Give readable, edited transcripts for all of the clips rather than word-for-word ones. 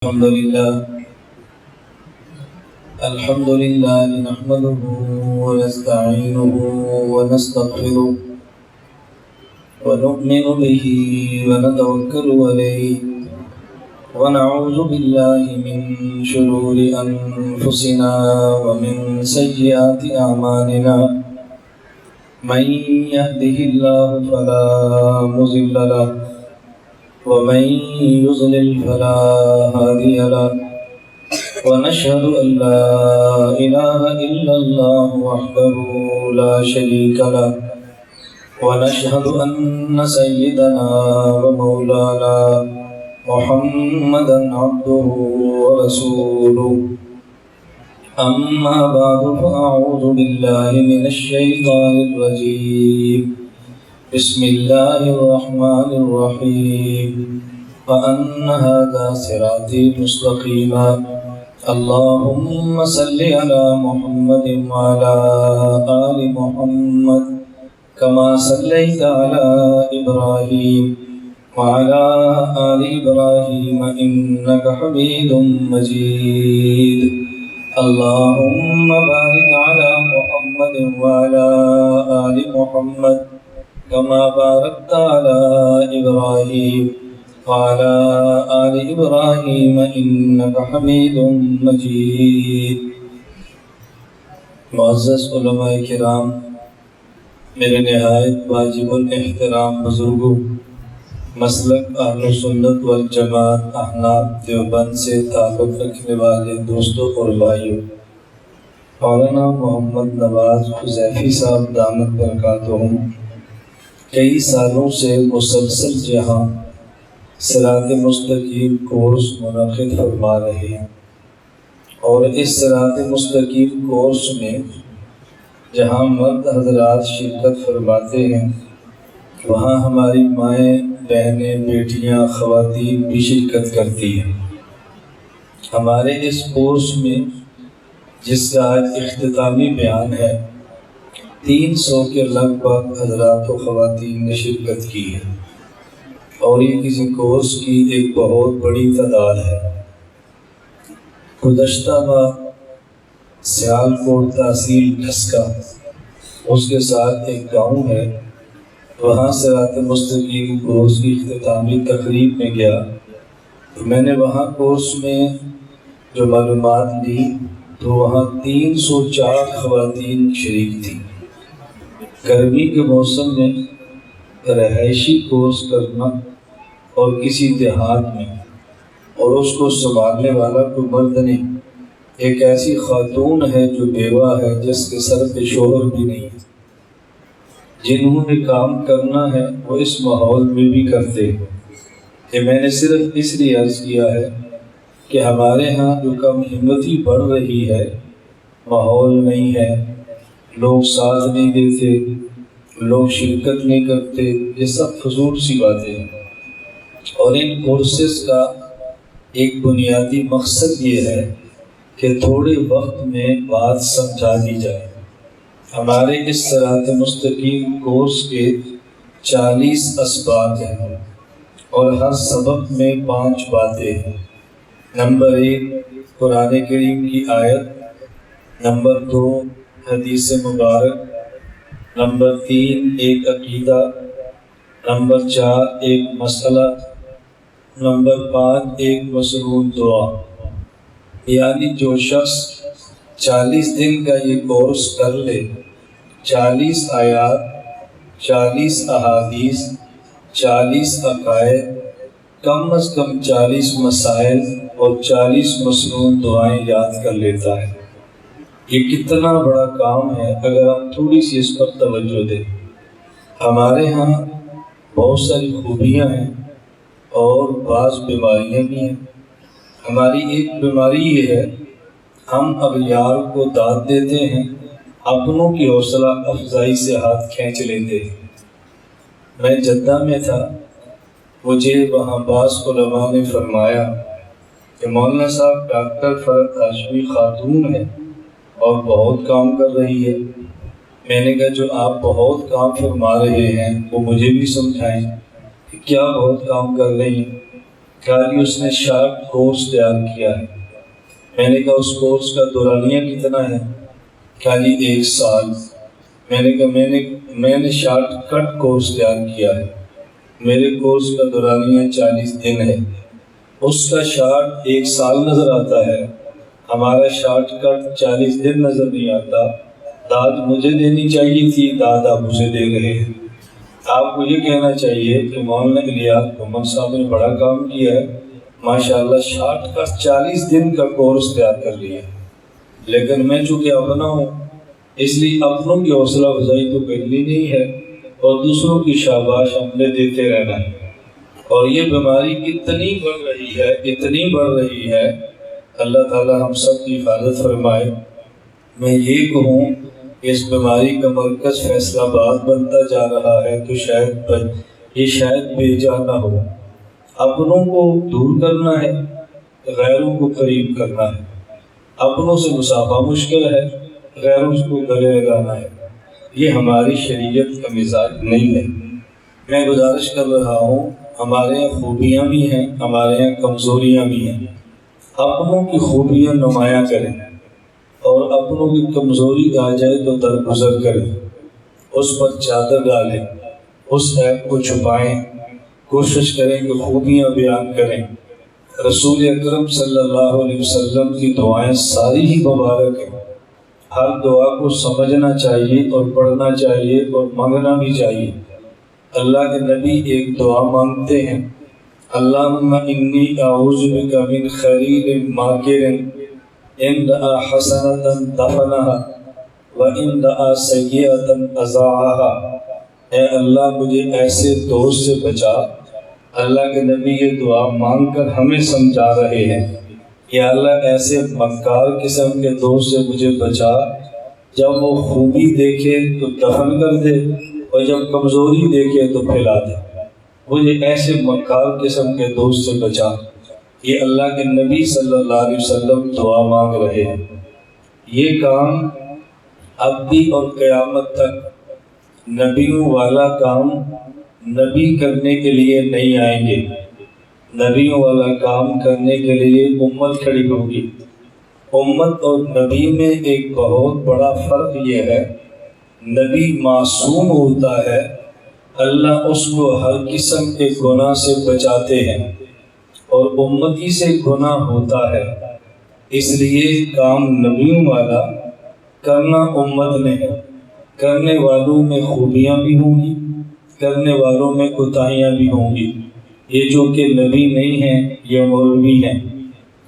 الحمد لله نحمده ونستعينه ونستغفره ونؤمن به ونتوكل عليه ونعوذ بالله من شرور أنفسنا ومن سيئات أعمالنا من يهده الله فلا مضل له ومن يضلل فلا هادي له ونشهد أن لا إله إلا الله وحده لا شريك له ونشهد أن سيدنا ومولانا محمدا عبده ورسوله أما بعد فأعوذ بالله من الشيطان الرجيم بسم الله الرحمن الرحيم وأن هذا صراطي مستقيما اللهم صل على محمد وعلى آل محمد كما صليت على إبراهيم وعلى آل إبراهيم إنك حميد مجيد اللهم بارك على محمد وعلى آل محمد كما باركت على إبراهيم وعلى آل إبراهيم إنك حميد مجيد. معزز علماء کرام، میرے نہایت واجب الاحترام بزرگوں، مسلک اہل سنت والجماعت احناف دیوبند سے تعلق رکھنے والے دوستوں اور بھائیوں، مولانا محمد نواز حذیفی صاحب دامت برکاتہم کئی سالوں سے مسلسل جہاں صراط مستقیم کورس منعقد فرما رہے ہیں، اور اس صراط مستقیم کورس میں جہاں مرد حضرات شرکت فرماتے ہیں وہاں ہماری مائیں، بہنیں، بیٹیاں، خواتین بھی شرکت کرتی ہیں۔ ہمارے اس کورس میں جس کا آج اختتامی بیان ہے، 300 کے لگ بھگ حضرات و خواتین نے شرکت کی ہے، اور یہ کسی کورس کی ایک بہت بڑی تعداد ہے۔ گزشتہ ماہ سیالکوٹ تحصیل ڈھسکا، اس کے ساتھ ایک گاؤں ہے، وہاں صراط مستقیم کورس کی اختتامی تقریب میں گیا تو میں نے وہاں کورس میں جو معلومات لی تو وہاں 304 خواتین شریک تھیں۔ گرمی کے موسم میں رہائشی کورس کرنا اور کسی دیہات میں، اور اس کو سنبھالنے والا کوئی مرد نہیں، ایک ایسی خاتون ہے جو بیوہ ہے، جس کے سر پہ شوہر بھی نہیں ہے، جنہوں نے کام کرنا ہے وہ اس ماحول میں بھی کرتے ہیں۔ کہ میں نے صرف اس لیے عرض کیا ہے کہ ہمارے ہاں جو کم ہمتی بڑھ رہی ہے، ماحول نہیں ہے، لوگ ساتھ نہیں دیتے، لوگ شرکت نہیں کرتے، یہ سب فضول سی باتیں ہیں۔ اور ان کورسز کا ایک بنیادی مقصد یہ ہے کہ تھوڑے وقت میں بات سمجھا دی جائے۔ ہمارے اس صراط مستقیم کورس کے 40 اسباق ہیں، اور ہر سبق میں 5 باتیں ہیں۔ نمبر 1 قرآن کریم کی آیت، نمبر 2 حدیث مبارک، نمبر 3 ایک عقیدہ، نمبر 4 ایک مسئلہ، نمبر 5 ایک مسنون دعا۔ یعنی جو شخص 40 دن کا یہ کورس کر لے، 40 آیات، 40 احادیث، 40 عقائد، کم از کم 40 مسائل اور 40 مسنون دعائیں یاد کر لیتا ہے۔ یہ کتنا بڑا کام ہے اگر ہم تھوڑی سی اس پر توجہ دیں۔ ہمارے ہاں بہت ساری خوبیاں ہیں اور بعض بیماریاں بھی ہیں۔ ہماری ایک بیماری یہ ہے، ہم اغیار کو داد دیتے ہیں، اپنوں کی حوصلہ افزائی سے ہاتھ کھینچ لیتے ہیں۔ میں جدہ میں تھا، مجھے وہاں بعض علماء نے فرمایا کہ مولانا صاحب ڈاکٹر فرحت ہاشمی خاتون ہے اور بہت کام کر رہی ہے۔ میں نے کہا جو آپ بہت کام فرما رہے ہیں وہ مجھے بھی سمجھائیں کہ کیا بہت کام کر رہی ہیں۔ کہا جی اس نے شارٹ کورس تیار کیا ہے۔ میں نے کہا اس کورس کا دورانیہ کتنا ہے؟ کہا جی 1 سال۔ میں نے کہا میں نے شارٹ کٹ کورس تیار کیا ہے، میرے کورس کا دورانیہ 40 دن ہے، اس کا شارٹ 1 سال نظر آتا ہے، ہمارا شارٹ کٹ 40 دن نظر نہیں آتا۔ داد مجھے دینی چاہیے تھی، داد آپ مجھے دے رہے ہیں۔ آپ کو یہ کہنا چاہیے کہ مولانا الیاس محمد صاحب نے بڑا کام کیا ہے، ماشاءاللہ شارٹ کٹ 40 دن کا کورس تیار کر لیا، لیکن میں چونکہ اپنا ہوں اس لیے اپنوں کی حوصلہ افزائی تو کرنی نہیں ہے اور دوسروں کی شاباش ہم نے دیتے رہنا ہے۔ اور یہ بیماری اتنی بڑھ رہی ہے، اللہ تعالی ہم سب کی حفاظت فرمائے۔ میں یہ کہوں کہ اس بیماری کا مرکز فیصل آباد بنتا جا رہا ہے تو یہ شاید بے جا نہ ہو۔ اپنوں کو دور کرنا ہے، غیروں کو قریب کرنا ہے۔ اپنوں سے مصافحہ مشکل ہے، غیروں کو گلے لگانا ہے۔ یہ ہماری شریعت کا مزاج نہیں ہے۔ میں گزارش کر رہا ہوں، ہمارے یہاں خوبیاں بھی ہیں، ہمارے یہاں کمزوریاں بھی ہیں۔ اپنوں کی خوبیاں نمایاں کریں اور اپنوں کی کمزوری آ جائے تو درگزر کریں، اس پر چادر ڈالیں، اس عیب کو چھپائیں، کوشش کریں کہ خوبیاں بیان کریں۔ رسول اکرم صلی اللہ علیہ وسلم کی دعائیں ساری ہی مبارک ہیں، ہر دعا کو سمجھنا چاہیے اور پڑھنا چاہیے اور مانگنا بھی چاہیے۔ اللہ کے نبی ایک دعا مانگتے ہیں، اللہم انی اعوذ بک من خلیل ماکر ان رأى حسنة دفنها وإن رأى سیئة أذاعها۔ اے اللہ مجھے ایسے دوست سے بچا۔ اللہ کے نبی یہ دعا مانگ کر ہمیں سمجھا رہے ہیں، یا اللہ ایسے مکار قسم کے دوست سے مجھے بچا، جب وہ خوبی دیکھے تو دفن کر دے اور جب کمزوری دیکھے تو پھیلا دے۔ مجھے ایسے مکار قسم کے دوست سے بچا۔ یہ اللہ کے نبی صلی اللہ علیہ وسلم دعا مانگ رہے ہیں۔ یہ کام اب بھی اور قیامت تک نبیوں والا کام نبی کرنے کے لیے نہیں آئیں گے۔ نبیوں والا کام کرنے کے لیے امت کھڑی ہوگی۔ امت اور نبی میں ایک بہت بڑا فرق یہ ہے، نبی معصوم ہوتا ہے، اللہ اس کو ہر قسم کے گناہ سے بچاتے ہیں، اور امتی سے گناہ ہوتا ہے، اس لیے کام نبیوں والا کرنا امت نے ہے۔ کرنے والوں میں خوبیاں بھی ہوں گی، کرنے والوں میں کوتاہیاں بھی ہوں گی۔ یہ جو کہ نبی نہیں ہیں، یہ مولوی ہیں۔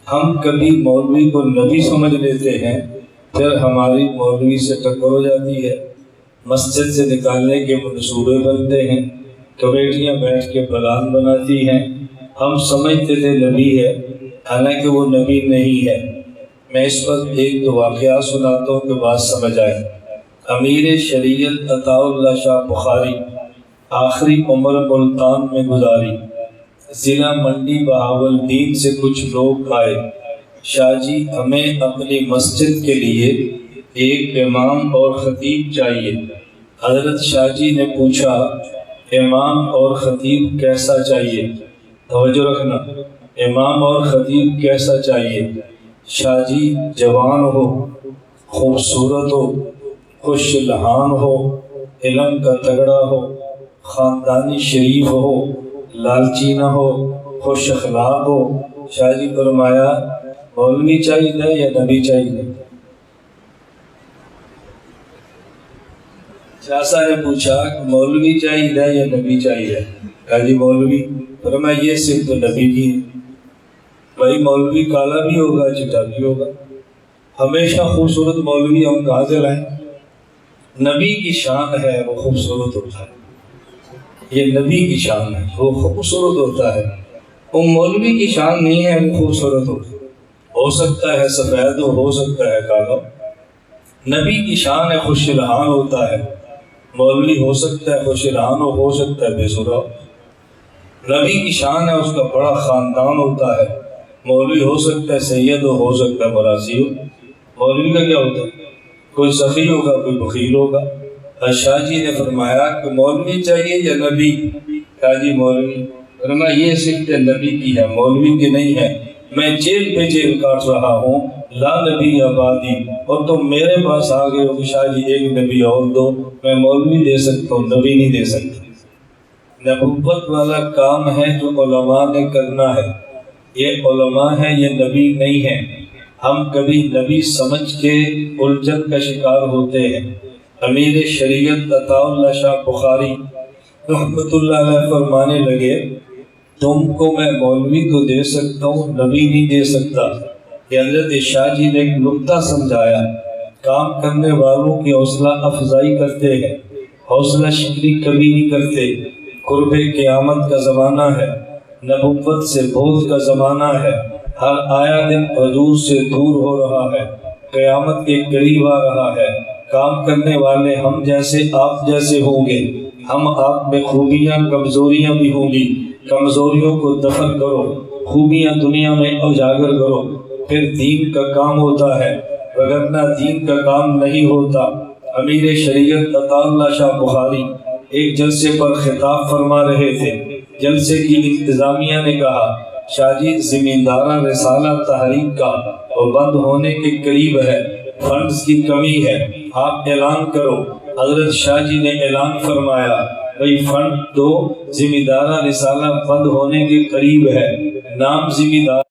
ہم کبھی مولوی کو نبی سمجھ لیتے ہیں، پھر ہماری مولوی سے ٹکر ہو جاتی ہے، مسجد سے نکالنے کے منصوبے بنتے ہیں، کمیٹیاں بیٹھ کے پلان بناتی ہیں۔ ہم سمجھتے تھے نبی ہے، حالانکہ وہ نبی نہیں ہے۔ میں اس پر ایک دو واقعہ سناتا ہوں کہ بات سمجھ آئے۔ امیر شریعت عطا اللہ شاہ بخاری آخری عمر ملتان میں گزاری۔ ضلع منڈی بہاولدین سے کچھ لوگ آئے، شاہ جی ہمیں اپنی مسجد کے لیے ایک امام اور خطیب چاہیے۔ حضرت شاہ جی نے پوچھا امام اور خطیب کیسا چاہیے؟ توجہ رکھنا، امام اور خطیب کیسا چاہیے؟ شاہ جی جوان ہو، خوبصورت ہو، خوش لہان ہو، علم کا تگڑا ہو، خاندانی شریف ہو، لالچی نہ ہو، خوش اخلاق ہو۔ شاہ جی فرمایا مولوی چاہیے یا نبی چاہیے؟ شاہ صاحب نے پوچھا کہ مولوی چاہیے یا نبی چاہیے؟ کہا جی مولوی۔ فرمایا یہ صرف تو نبی کی ہے۔ بھائی مولوی کالا بھی ہوگا، چٹا بھی ہوگا، ہمیشہ خوبصورت مولوی ہم کہاں سے لائیں؟ نبی کی شان ہے وہ خوبصورت ہوتا ہے، یہ نبی کی شان ہے وہ خوبصورت ہوتا ہے۔ وہ مولوی کی شان نہیں ہے وہ خوبصورت ہو سکتا ہے سفید ہو سکتا ہے کالا۔ نبی کی شان ہے خوش لہان ہوتا ہے، مولوی ہو سکتا ہے خوش لہان ہو سکتا ہے بے سرا۔ نبی کی شان ہے اس کا بڑا خاندان ہوتا ہے، مولوی ہو سکتا ہے سید ہو سکتا ہے مراسی ہو۔ مولوی کا کیا ہوتا ہے؟ کوئی سخی ہوگا کوئی بخیل ہوگا۔ شاہ جی نے فرمایا کہ مولوی چاہیے یا نبی؟ کہا جی مولوی۔ فرمایا یہ صفت نبی کی ہے، مولوی کی نہیں ہے۔ میں جیل پہ جیل کاٹ رہا ہوں، لا نبی آبادی، اور تم میرے پاس آ گئے ہو کہ شاہ جی ایک نبی اور دو۔ میں مولوی دے سکتا ہوں، نبی نہیں دے سکتا۔ نبوت والا کام ہے جو علماء نے کرنا ہے، یہ علماء ہے، یہ نبی نہیں ہے۔ ہم کبھی نبی سمجھ کے الجھن کا شکار ہوتے ہیں۔ امیر شریعت عطا اللہ شاہ بخاری رحمت اللہ علیہ فرمانے لگے تم کو میں مولوی تو دے سکتا ہوں، نبی نہیں دے سکتا۔ کہ حضرت شاہ جی نے ایک نکتہ سمجھایا، کام کرنے والوں کی حوصلہ افزائی کرتے ہیں، حوصلہ شکنی کبھی نہیں کرتے۔ قرب قیامت کا زمانہ ہے، نبوت سے بہت کا زمانہ ہے، ہر آیا دن حضور سے دور ہو رہا ہے، قیامت کے قریب آ رہا ہے۔ کام کرنے والے ہم جیسے آپ جیسے ہوں گے، ہم آپ میں خوبیاں کمزوریاں بھی ہوں گی، کمزوریوں کو دفن کرو، خوبیاں دنیا میں اجاگر کرو، پھر دین کا کام ہوتا ہے، وگرنہ دین کا کام نہیں ہوتا۔ امیر شریعت عطا اللہ شاہ بخاری ایک جلسے پر خطاب فرما رہے تھے۔ جلسے کی انتظامیہ نے کہا شاہ جی زمیندارہ رسالہ تحریک کا بند ہونے کے قریب ہے، فنڈز کی کمی ہے، آپ اعلان کرو۔ حضرت شاہ جی نے اعلان فرمایا بھئی فنڈ دو، زمیندارہ رسالہ بند ہونے کے قریب ہے۔ نام زمیندار،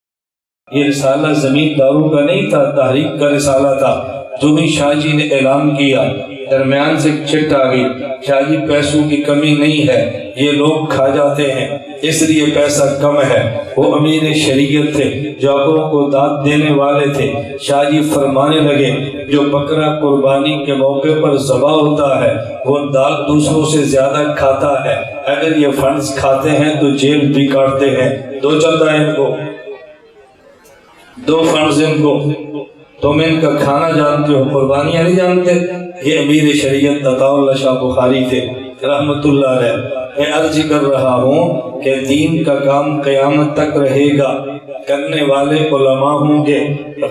یہ رسالہ زمینداروں کا نہیں تھا، تحریک کا رسالہ تھا۔ جو ہی شاہ جی نے اعلان کیا، درمیان سے چٹ آ گئی، شاہ جی پیسوں کی کمی نہیں ہے، یہ لوگ کھا جاتے ہیں اس لیے پیسہ کم ہے۔ وہ امیر شریعت تھے، جوکروں کو داد دینے والے تھے۔ شاہ جی فرمانے لگے جو بکرا قربانی کے موقع پر ذبح ہوتا ہے وہ دال دوسروں سے زیادہ کھاتا ہے، اگر یہ فنڈز کھاتے ہیں تو جیل بھی کاٹتے ہیں۔ دو چلتا ہے ان کو، دو فنڈز ان کو، تم ان کا کھانا جانتے ہو، قربانیاں نہیں جانتے۔ یہ امیر شریعت عطا اللہ شاہ بخاری تھے رحمت اللہ علیہ۔ میں عرض کر رہا ہوں کہ دین کا کام قیامت تک رہے گا، کرنے والے علماء ہوں گے،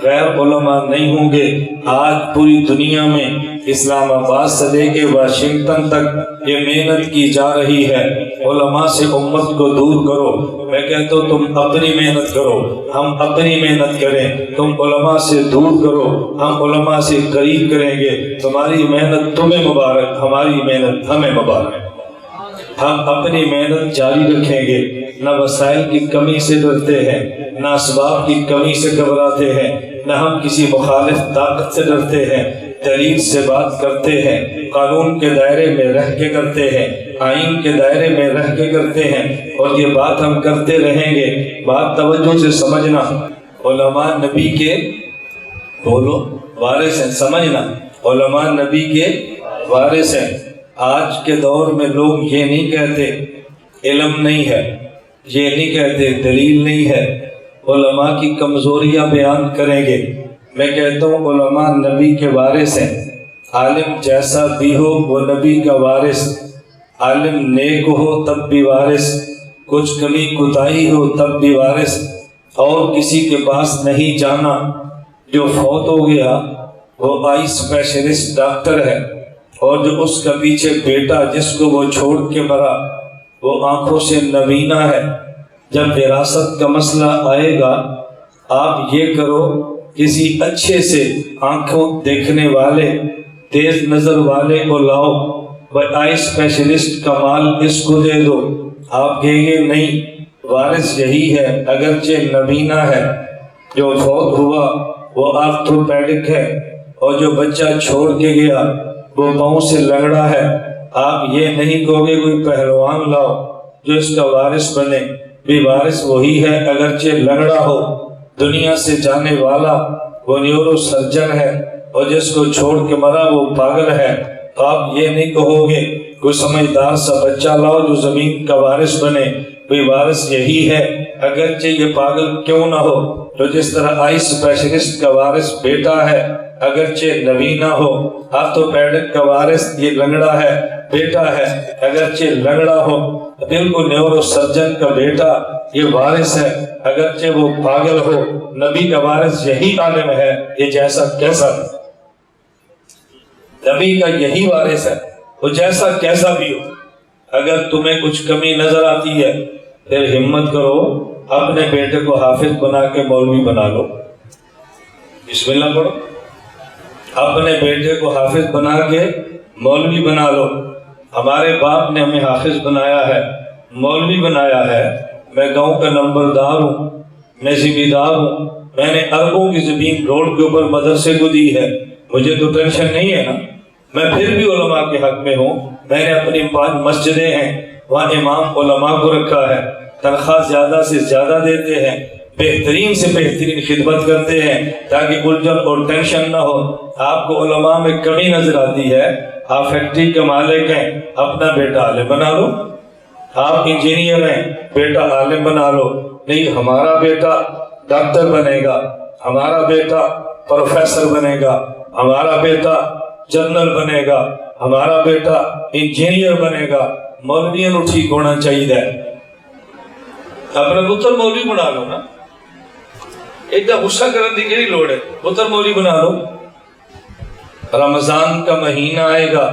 غیر علماء نہیں ہوں گے۔ آج پوری دنیا میں اسلام آباد سے لے کے واشنگٹن تک یہ محنت کی جا رہی ہے، علماء سے امت کو دور کرو۔ میں کہتا ہوں تم اپنی محنت کرو، ہم اپنی محنت کریں، تم علماء سے دور کرو، ہم علماء سے قریب کریں گے۔ تمہاری محنت تمہیں مبارک، ہماری محنت ہمیں مبارک۔ ہم اپنی محنت جاری رکھیں گے، نہ وسائل کی کمی سے ڈرتے ہیں، نہ اسباب کی کمی سے گھبراتے ہیں، نہ ہم کسی مخالف طاقت سے ڈرتے ہیں، دلیل سے بات کرتے ہیں، قانون کے دائرے میں رہ کے کرتے ہیں، آئین کے دائرے میں رہ کے کرتے ہیں، اور یہ بات ہم کرتے رہیں گے۔ بات توجہ سے سمجھنا، علماء نبی کے بولو وارث ہیں، سمجھنا علماء نبی کے وارث ہیں۔ آج کے دور میں لوگ یہ نہیں کہتے علم نہیں ہے، یہ نہیں کہتے دلیل نہیں ہے، علماء کی کمزوریاں بیان کریں گے۔ میں کہتا ہوں علماء نبی کے وارث ہیں، عالم جیسا بھی ہو وہ نبی کا وارث، عالم نیک ہو تب بھی وارث، کچھ کمی کوتاہی ہو تب بھی وارث، اور کسی کے پاس نہیں جانا۔ جو فوت ہو گیا وہ آئی اسپیشلسٹ ڈاکٹر ہے، اور جو اس کا پیچھے بیٹا جس کو وہ چھوڑ کے مرا وہ آنکھوں سے نبینہ ہے۔ جب وراثت کا مسئلہ آئے گا آپ یہ کرو کسی اچھے سے آنکھوں دیکھنے والے تیز نظر والے کو لاؤ، آئی اسپیشلسٹ کا مال اس کو دے دو۔ آپ کہیں گے نہیں وارث یہی ہے، اگرچہ نبینہ ہے، جو فوت ہوا وہ آرتھوپیڈک ہے، اور جو بچہ چھوڑ کے گیا وہ پاؤں سے لنگڑا ہے۔ آپ یہ نہیں کہو گے کوئی پہلوان لاؤ جو اس کا وارث بنے، بھی وارث وہی ہے اگرچہ لنگڑا ہو۔ دنیا سے جانے والا وہ نیورو سرجن ہے، اور جس کو چھوڑ کے مرا وہ پاگل ہے۔ تو آپ یہ نہیں کہو گے کوئی سمجھدار سا بچہ لاؤ جو زمین کا وارث بنے، بھی وارث یہی ہے اگرچہ یہ پاگل کیوں نہ ہو۔ تو جس طرح آئی اسپیشلسٹ کا وارث بیٹا ہے اگرچہ نبی نہ ہو، آرتھوپیڈک کا وارث یہ لنگڑا ہے بیٹا ہے اگرچہ لنگڑا ہو، بالکل نیورو سرجن کا بیٹا یہ وارث ہے اگرچہ وہ پاگل ہو۔ نبی کا وارث یہی عالم ہے، یہ جیسا کیسا نبی کا یہی وارث ہے، وہ جیسا کیسا بھی ہو۔ اگر تمہیں کچھ کمی نظر آتی ہے پھر ہمت کرو اپنے بیٹے کو حافظ بنا کے مولوی بنا لو. بسم اللہ پڑھو. اپنے بیٹے کو حافظ بنا کے مولوی بنا لو. ہمارے باپ نے ہمیں حافظ بنایا ہے, مولوی بنایا ہے. میں گاؤں کا نمبردار ہوں, میں ذمہ دار ہوں. میں نے اربوں کی زمین روڈ کے اوپر مدرسے کو دی ہے, مجھے تو ٹینشن نہیں ہے نا. میں پھر بھی علماء کے حق میں ہوں. میں نے اپنی 5 مسجدیں ہیں, وہاں امام علماء کو رکھا ہے. تنخواہ زیادہ سے زیادہ دیتے ہیں, بہترین سے بہترین خدمت کرتے ہیں تاکہ الجھن اور ٹینشن نہ ہو. آپ کو علماء میں کمی نظر آتی ہے, آپ فیکٹری کے مالک ہیں, اپنا بیٹا عالم بنا لو. آپ انجینئر ہیں, بیٹا عالم بنا لو. نہیں, ہمارا بیٹا ڈاکٹر بنے گا, ہمارا بیٹا پروفیسر بنے گا, ہمارا بیٹا جنرل بنے گا, ہمارا بیٹا انجینئر بنے گا. مولویوں کو ٹھیک ہونا چاہیے. اپنا پتر مولوی بنا لو نا. ایک غصہ کرنے کی کہڑی لوڑ ہے, پتر مولوی بنا لو. رمضان کا مہینہ آئے گا,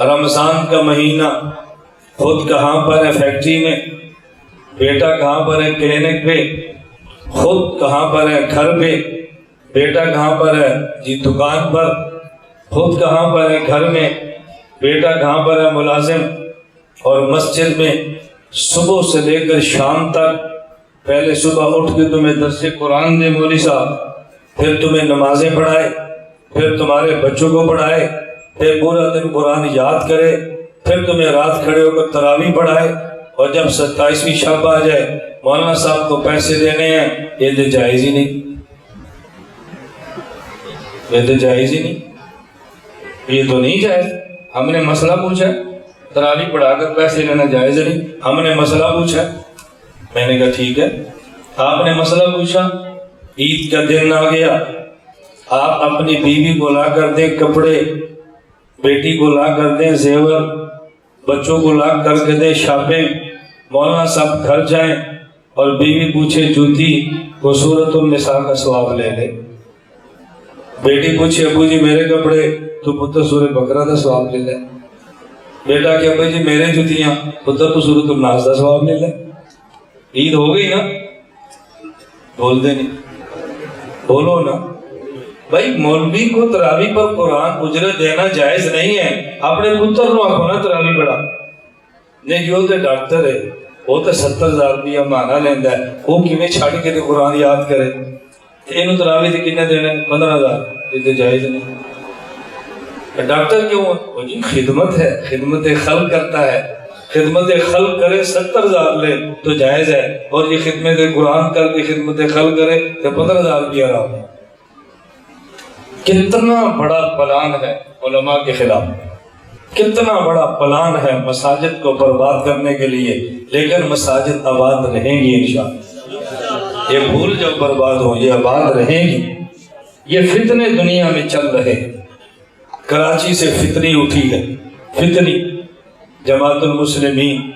رمضان کا مہینہ, خود کہاں پر ہے فیکٹری میں, بیٹا کہاں پر ہے کلینک پہ, خود کہاں پر ہے گھر پہ, بیٹا کہاں پر ہے جی دکان پر, خود کہاں پر ہے گھر میں, بیٹا کہاں پر ہے ملازم. اور مسجد میں صبح سے لے کر شام تک, پہلے صبح اٹھ کے تمہیں درس قرآن دے مولوی صاحب, پھر تمہیں نمازیں پڑھائے, پھر تمہارے بچوں کو پڑھائے, پھر پورا دن قرآن یاد کرے, پھر تمہیں رات کھڑے ہو کر تراویح پڑھائے. اور جب 27ویں شب آ جائے مولانا صاحب کو پیسے دینے ہیں, یہ تو جائز ہی نہیں, یہ تو جائز ہی نہیں, یہ تو نہیں جائز. ہم نے مسئلہ پوچھا, تراویح پڑھا کر پیسے لینا جائز نہیں. ہم نے مسئلہ پوچھا, میں نے کہا ٹھیک ہے. آپ نے مسئلہ پوچھا, عید کا دن آ گیا, آپ اپنی بیوی کو لا کر دیں کپڑے, بیٹی کو لا کر دیں زیور, بچوں کو لا کر کے دیں شاپنگ. مولانا صاحب گھر جائیں اور بیوی پوچھے جوتی, وہ سورۃ النساء کا ثواب لے لے. بیٹی پوچھے ابو جی میرے کپڑے, تو پتر سورہ بقرہ کا ثواب لے لے. بیٹا کہ ابو جی میرے جوتیاں, پتر تو سورۃ الناس کا ثواب لے لے. عید ہو گئی نا, بول دے نہیں, بولو نا. بھائی مولوی کو تراویح پر قرآن اجرت دینا جائز نہیں ہے. اپنے پتر نو آخو نا تراویح پڑھا. نہیں جو تے ڈاکٹر ہے, وہ تو 70,000 روپیہ مہینہ لینا ہے, وہ کیویں چھڈ کے قرآن یاد کرے. یہ تراویح سے کنے دینے 15,000, یہ تو جائز نہیں. ڈاکٹر کیوں ہے؟ وہ جی خدمت ہے, خدمت خلق کرتا ہے, خدمت خلق کرے 70,000 لے تو جائز ہے. اور یہ خدمت قرآن کر کے خدمت خلق کرے تو 15,000 روپیہ آرام ہے. کتنا بڑا پلان ہے علماء کے خلاف, کتنا بڑا پلان ہے مساجد کو برباد کرنے کے لیے. لیکن مساجد آباد رہیں گی انشاءاللہ. یہ بھول جب برباد ہو, یہ آباد رہیں گی. یہ فتنے دنیا میں چل رہے. کراچی سے فتنی اٹھی ہے, فتنی جماعت المسلمین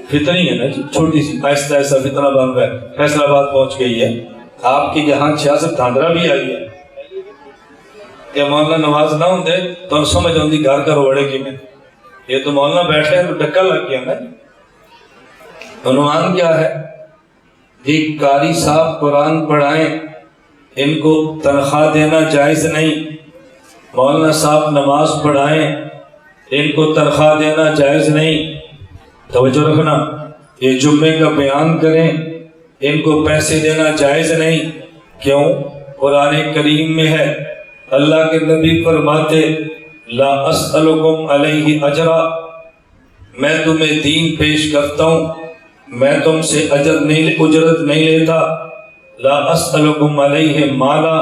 فتنی ہے نا جی, چھوٹی سی آہستہ آہستہ فتنہ بن رہا ہے. فیصل آباد پہنچ گئی ہے. آپ کی یہاں سیاست دھاندرا بھی آئی ہے کہ مولانا نواز نہ ہوں تو سمجھ آتی گھر کا روڑے کی میں. یہ تو مولانا بیٹھے ہیں تو ڈکا لگ گیا نا. عنوان کیا ہے جی, قاری صاحب قرآن پڑھائیں, ان کو تنخواہ دینا جائز نہیں. مولانا صاحب نماز پڑھائیں, ان کو تنخواہ دینا جائز نہیں. توجہ رکھنا, یہ جمعے کا بیان کریں, ان کو پیسے دینا جائز نہیں. کیوں؟ قرآن کریم میں ہے, اللہ کے نبی فرماتے لا اسألکم علیہ اجرا, میں تمہیں دین پیش کرتا ہوں, میں تم سے اجرت نہیں لیتا. لا اسألکم علیہ مالا,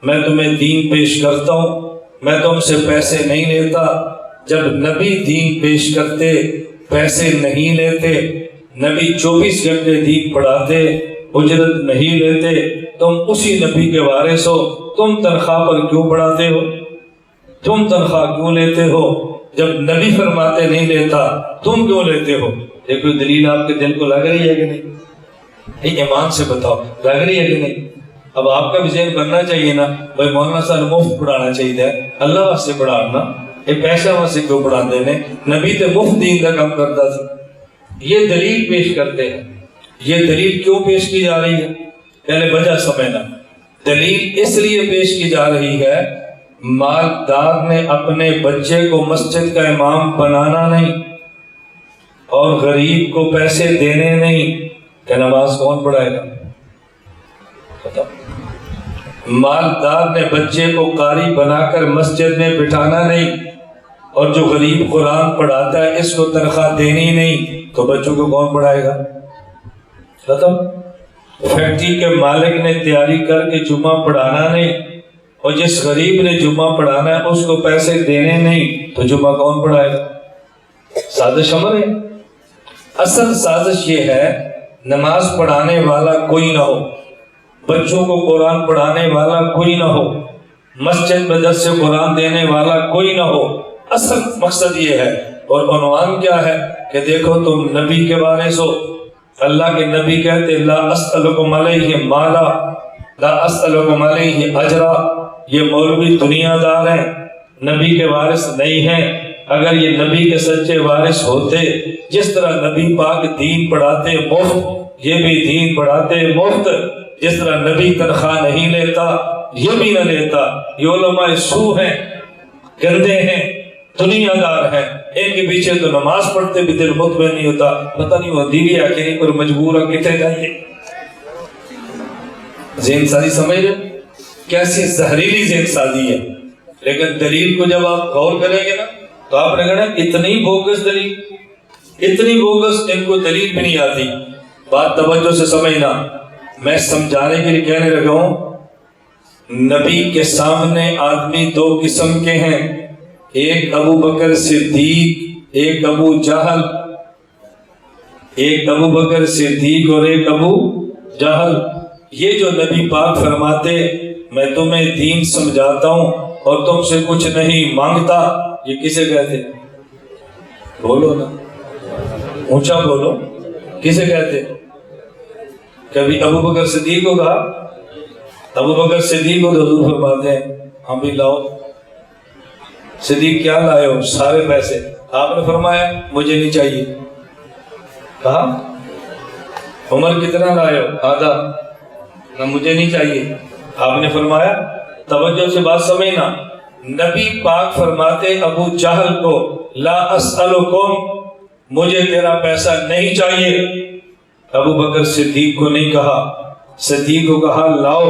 میں تمہیں دین پیش کرتا ہوں, میں تم سے پیسے نہیں لیتا. جب نبی دین پیش کرتے پیسے نہیں لیتے, نبی 24 گھنٹے دین پڑھاتے اجرت نہیں لیتے, تم اسی نبی کے وارث ہو, تم تنخواہ پر کیوں پڑھاتے ہو؟ تم تنخواہ کیوں لیتے ہو؟ جب نبی فرماتے نہیں لیتا تم کیوں لیتے ہو؟ یہ کوئی دلیل آپ کے دل کو لگ رہی ہے کہ نہیں؟ ایمان سے بتاؤ, لگ رہی ہے کہ نہیں؟ اب آپ کا بھی ذہن بننا چاہیے نا, بھائی مولانا صاحب مفت پڑھانا چاہیے, اللہ واسطے پڑھانا, یہ پیسہ واسطے کیوں پڑھا دینے؟ نبی تو مفت دین کا کام کرتا تھا. یہ دلیل پیش کرتے ہیں. یہ دلیل کیوں پیش کی جا رہی ہے؟ پہلے وجہ سمجھنا. دلیل اس لیے پیش کی جا رہی ہے مالدار نے اپنے بچے کو مسجد کا امام بنانا نہیں اور غریب کو پیسے دینے نہیں کہ نماز کون پڑھائے گا؟ مالدار نے بچے کو قاری بنا کر مسجد میں بٹھانا نہیں اور جو غریب قرآن پڑھاتا ہے اس کو تنخواہ دینی نہیں تو بچوں کو کون پڑھائے گا؟ ختم. فیکٹری کے مالک نے تیاری کر کے جمعہ پڑھانا نہیں اور جس غریب نے جمعہ پڑھانا ہے اس کو پیسے دینے نہیں تو جمعہ کون پڑھائے گا؟ سازش عمل ہے. اصل سازش یہ ہے نماز پڑھانے والا کوئی نہ ہو، بچوں کو قرآن پڑھانے والا کوئی نہ ہو، مسجد میں درس قرآن دینے والا کوئی نہ ہو. اصل مقصد یہ ہے. اور عنوان کیا ہے کہ دیکھو تم نبی کے وارث ہو. اللہ کے نبی کہتے لا اسألکم علیہ مالا لا اسألکم علیہ اجرا. یہ مولوی دنیا دار ہیں، نبی کے وارث نہیں ہیں. اگر یہ نبی کے سچے وارث ہوتے، جس طرح نبی پاک دین پڑھاتے مفت یہ بھی دین پڑھاتے مفت، جس طرح نبی تنخواہ نہیں لیتا یہ بھی نہ لیتا. یہ علماء سو ہیں، گندے ہیں، دنیا دار ہیں. ان کے پیچھے تو نماز پڑھتے بھی دل مطمئن نہیں ہوتا، پتہ نہیں ہوتی بھی ہے کہ نہیں پر مجبور ہے کتنے جائیے. ذہن سازی سمجھ رہے کیسی زہریلی ذہن سازی ہے. لیکن دلیل کو جب آپ غور کریں گے نا تو آپ نے کہنا اتنی بوگس دلیل، اتنی بوگس ان کو دلیل بھی نہیں آتی. بات توجہ سے سمجھنا. میں سمجھانے کے لیے کہنے لگا ہوں نبی کے سامنے آدمی دو قسم کے ہیں، ایک ابو بکر صدیق، ایک ابو جہل. ایک ابو بکر صدیق اور ایک ابو جہل. یہ جو نبی پاک فرماتے میں تمہیں دین سمجھاتا ہوں اور تم سے کچھ نہیں مانگتا، یہ کسے کہتے؟ بولو نا، اونچا بولو، کسے کہتے؟ کبھی ابو بکر صدیق کو کہا؟ ابو بکر صدیق کو حضور فرماتے ہیں ہم بھی لاؤ. صدیق کیا لائے ہو؟ سارے پیسے. آپ نے فرمایا مجھے نہیں چاہیے. کہا عمر کتنا لائے ہو؟ آدھا. نہ مجھے نہیں چاہیے. آپ نے فرمایا توجہ سے بات سمجھنا، نبی پاک فرماتے ابو جہل کو لا اسألکم، مجھے تیرا پیسہ نہیں چاہیے. ابو بکر صدیق کو نہیں کہا. صدیق کو کہا لاؤ.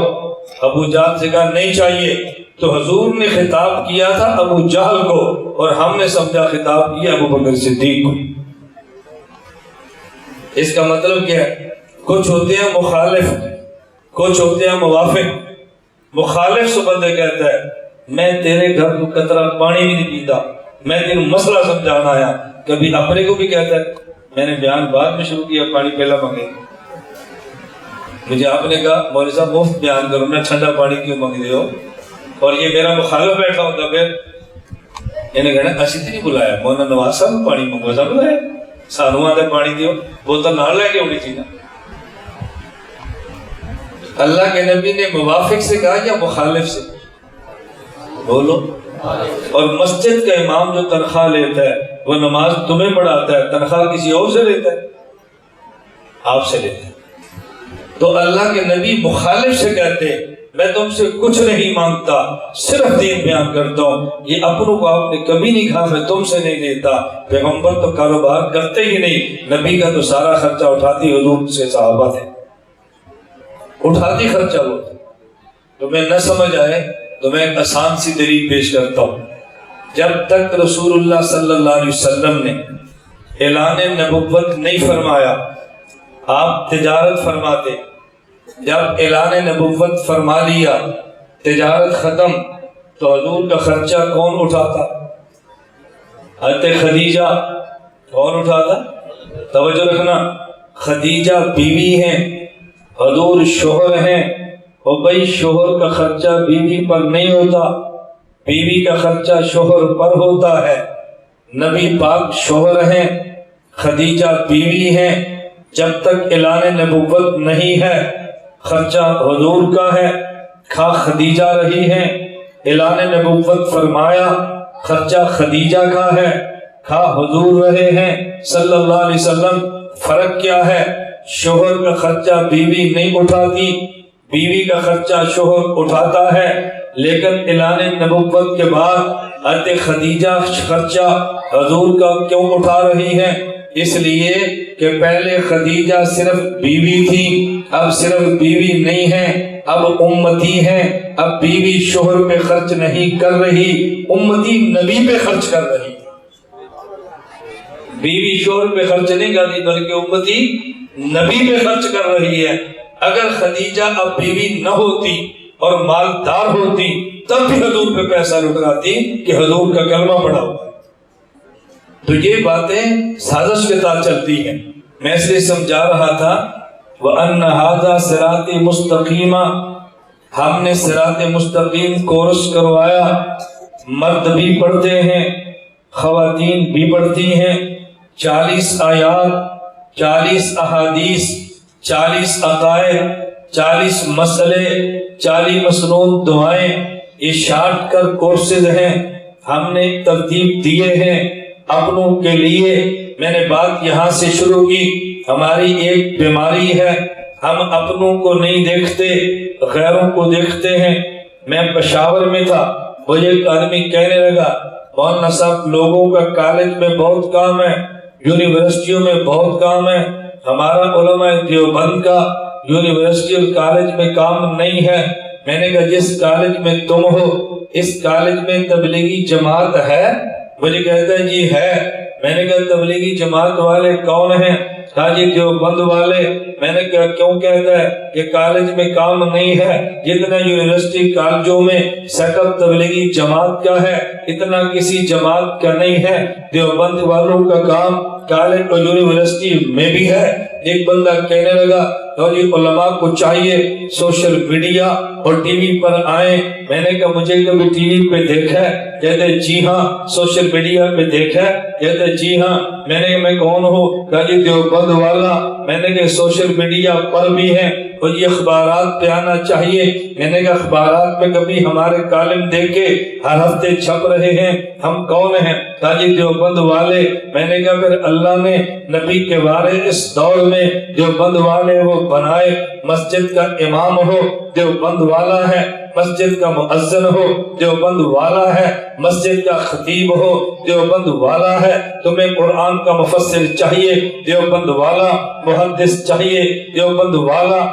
ابو جہل سے کہا نہیں چاہیے. تو حضور نے خطاب کیا تھا ابو جہل کو اور ہم نے سمجھا خطاب کیا ابو بکر صدیق کو. اس کا مطلب کیا ہے؟ کچھ ہوتے ہیں مخالف، کچھ ہوتے ہیں موافق. مخالف سے بندے کہتا ہے میں تیرے گھر کو قطرہ پانی بھی نہیں پیتا، میں تیرے مسئلہ سمجھانا آیا. کبھی اپنے کو بھی کہتا ہے میں نے بیان بعد میں شروع کیا، پانی پہلا مانگے. مجھے آپ نے کہا مولوی صاحب مفت بیان کرو، میں ٹھنڈا پانی کیوں مانگ رہے ہو؟ اور یہ میرا مخالف بیٹھا ہوتا پھر انہیں کہنا اسی نہیں بلایا مولانا نواز صاحب پانی منگوا صاحب بلایا سانو آدھے پانی دیو بوتل نہ لے کے ہونی چاہیے. اللہ کے نبی نے موافق سے کہا یا مخالف سے؟ بولو. اور مسجد کا امام جو تنخواہ لیتا ہے وہ نماز تمہیں پڑھاتا ہے، تنخواہ کسی اور سے لیتا ہے؟ آپ سے لیتا ہے. تو اللہ کے نبی مخالف سے کہتے میں تم سے کچھ نہیں مانگتا، صرف دین بیان کرتا ہوں. یہ اپنوں کو آپ نے کبھی نہیں کہا میں تم سے نہیں لیتا. پیغمبر تو کاروبار کرتے ہی نہیں، نبی کا تو سارا خرچہ اٹھاتی حضور سے صحابہ تھے، اٹھاتی خرچہ وہ. تمہیں نہ سمجھ آئے تو میں ایک آسان سی دلیل پیش کرتا ہوں. جب تک رسول اللہ صلی اللہ علیہ وسلم نے اعلان نبوت نہیں فرمایا، آپ تجارت فرماتے. جب اعلان نبوت فرما لیا، تجارت ختم، تو حضور کا خرچہ کون اٹھاتا؟ حضرت خدیجہ. کون اٹھاتا؟ توجہ رکھنا، خدیجہ بیوی ہیں، حضور شوہر ہیں. اور بھائی شوہر کا خرچہ بیوی پر نہیں ہوتا، بیوی کا خرچہ شوہر پر ہوتا ہے. نبی پاک شوہر ہیں، خدیجہ بیوی ہیں. جب تک اعلان نبوت نہیں ہے خرچہ حضور کا ہے. کھا خدیجہ رہی ہیں، اعلان نبوت فرمایا خرچہ خدیجہ کا ہے. کھا حضور رہے ہیں صلی اللہ علیہ وسلم۔ فرق کیا ہے؟ شوہر کا خرچہ بیوی نہیں اٹھاتی، بیوی کا خرچہ شوہر اٹھاتا ہے، لیکن اعلان نبوت کے بعد حضرت خدیجہ خرچہ حضور کا کیوں اٹھا رہی ہیں؟ اس لیے کہ پہلے خدیجہ صرف بیوی تھی، اب صرف بیوی نہیں ہے، اب امتی ہیں۔ اب بیوی شوہر پہ خرچ نہیں کر رہی، امتی نبی پہ خرچ کر رہی۔ بیوی شوہر پہ خرچ نہیں کر رہی بلکہ امتی نبی پہ خرچ کر رہی ہے۔ اگر خدیجہ اب بیوی نہ ہوتی اور مالدار ہوتی تب بھی حضور پہ پیسہ لٹاتی کہ حضور کا کلمہ پڑھا ہوا ہے۔ تو یہ باتیں سازش کے ساتھ چلتی ہیں۔ میں اس لیے سمجھا رہا تھا وَأَنَّ هَذَا صِرَاطِ مُسْتَقِيمًا، ہم نے صراط مستقیم کورس کروایا، مرد بھی پڑھتے ہیں، خواتین بھی پڑھتی ہیں۔ 40 آیات، 40 احادیث، 40 عقائد، 40 مسئلے، 40 مسنون دعائیں، یہ شارٹ کر کورسز ہیں، ہم نے ترتیب دیے ہیں اپنوں کے لیے۔ میں نے بات یہاں سے شروع کی، ہماری ایک بیماری ہے، ہم اپنوں کو نہیں دیکھتے، غیروں کو دیکھتے ہیں۔ میں پشاور میں تھا، مجھے ایک آدمی کہنے لگا مولانا صاحب لوگوں کا کالج میں بہت کام ہے، یونیورسٹیوں میں بہت کام ہے، ہمارا علماء دیوبند کا یونیورسٹی اور کالج میں کام نہیں ہے۔ میں نے کہا جس کالج میں تم ہو اس کالج میں تبلیغی جماعت ہے؟ مجھے کہتا ہے جی ہے۔ میں نے کہا تبلیغی جماعت والے کون ہیں؟ کہا جی دیوبند والے۔ میں نے کہا کیوں کہتا ہے کہ کالج میں کام نہیں ہے؟ جتنا یونیورسٹی کالجوں میں سیٹ اپ تبلیغی جماعت کا ہے اتنا کسی جماعت کا نہیں ہے۔ دیوبند والوں کا کام کالج اور یونیورسٹی میں بھی ہے۔ ایک بندہ کہنے لگا اور یہ علماء کو چاہیے سوشل میڈیا اور ٹی وی پر آئیں۔ میں نے کہا مجھے کبھی ٹی وی پہ دیکھا ہے؟ کہتے جی ہاں۔ سوشل میڈیا پہ دیکھا ہے؟ کہتے جی ہاں۔ میں نے کہا میں کون ہوں؟ کہا جی دیوبند والا۔ میں نے کہا سوشل میڈیا پر بھی ہیں اور یہ اخبارات پہ آنا چاہیے۔ میں نے کہا اخبارات میں کبھی ہمارے کالم دیکھے ہر ہفتے چھپ رہے ہیں، ہم کون ہیں؟ کہا جی دیوبند والے۔ میں نے کہا پھر اللہ نے نبی کے بارے اس دور میں دیوبند والے وہ بنائے، مسجد کا امام ہو دیوبند والا ہے، مسجد کا مؤذن ہو دیوبند والا ہے، مسجد کا خطیب ہو دیوبند والا ہے۔ تمہیں قرآن کا مفسر چاہیے دیوبند والا، محدث چاہیے دیوبند والا